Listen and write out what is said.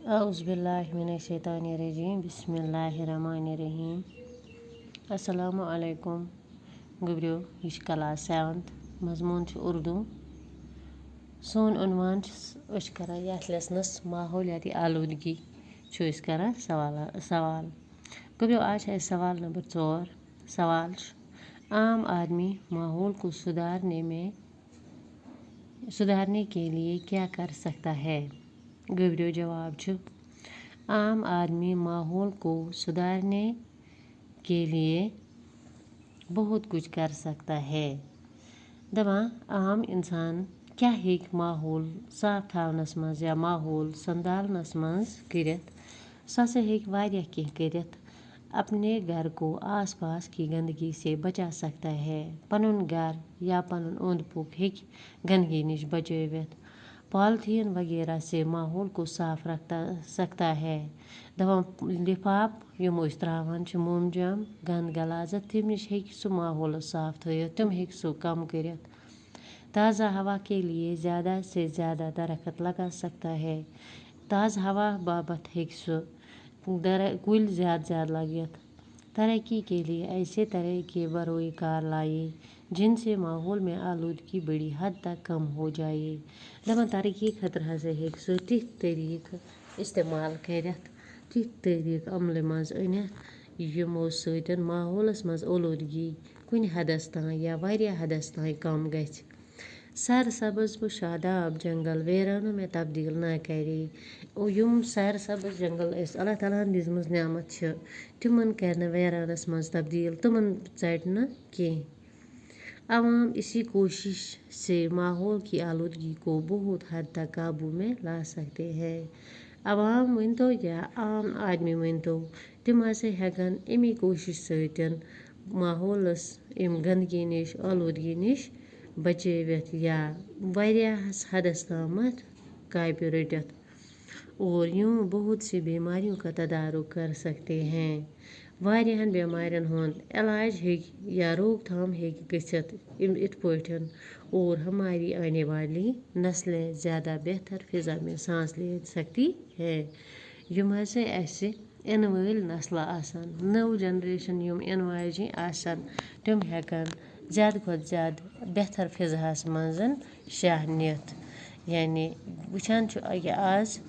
औज़ुबिल्लाहिमिनश्शैतानिर्रजीम बिस्मिल्लाहिर्रहमानिर्रहीम। अस्सलामु अलैकुम गुब्रियो। यह क्लास 7 मजमून उर्दू। सोन उन्वान करान यथ लेसनस माहौलियाती आलूदगी करान सवाल। गुब्रियो आज है सवाल नंबर 4। सवाल आम आदमी माहौल को सुधारने के लिए क्या कर सकता है। गुब्रियो जवाब आम आदमी माहौल को सुधारने के लिए बहुत कुछ कर सकता है। दपान आम इंसान क्या हेक माहौल साफ थावनस मज या माहौल संभालनस मज करित। सह हेक वारियाह किन्ह करित। अपने घर को आस पास की गंदगी से बचा सकता है। पनुन घर या पनुन ओंद पोक हेक गंदगी निश बचवित। पॉलिथीन वगैरह से माहौल को साफ रख सकता है। दपान लिफाफ यम त्रावान मोमजाम गंद गलाजत तम नश हेक सु माहौल साफ थवित। तम हेक सु कम करित। ताज़ा हवा के लिए ज़्यादा से ज़्यादा दरख्त लगा सकता है। ताज़ा हवा बाबत हेक सु कुल ज़्यादा लगित। तरक्की के लिए ऐसे तरह के बरोई कार लाए जिनसे माहौल में आलूदगी बड़ी हद तक कम हो जाए। दपान तरक्की खतर हसा हेक सु तिथ तरीक इस्तेमाल करित, तिथ तरीक अमल मज अनित यमो सतन माहौलस मज आलूदगी कुन हदस तान या वारियाह हदस तान कम गछ। सरसब्ज व शादाब जंगल वीरानों में तब्दील न करे। यम सरसब्ज जंगल अल्लाह ताला दिजमज नेमत तिमन कर वीरानस मज तब्दील, तिमन षट न कह। अवाम इसी कोशिश से माहौल की आलूदगी को बहुत हद तक काबू में ला सकते हैं। अवाम वन तो या आम आदमी वन तो तिम हेकन अमी कोशिश सतन माहौलस इम गंदगी निश आलूदगी निश बचवित या वारियाहस हदस तामत काबू रटित और यूं बहुत सी बीमारियों का तदारुक कर सकते हैं। वारियाहन बीमारियन हुंद इलाज हेक या रोकथाम हेक गछित इत पठन और हमारी आने वाली नस्लें ज़्यादा बेहतर फिजा में सांस ले सकती है। यम हसे ऐसे इन वल नस्ल आसान नव जनरेशन यम इन वाजि आसान तम हेकन ज़्यादा खुद ज़्यादा बेहतर फिजाहस मज शाह नित। यानी वुचान आज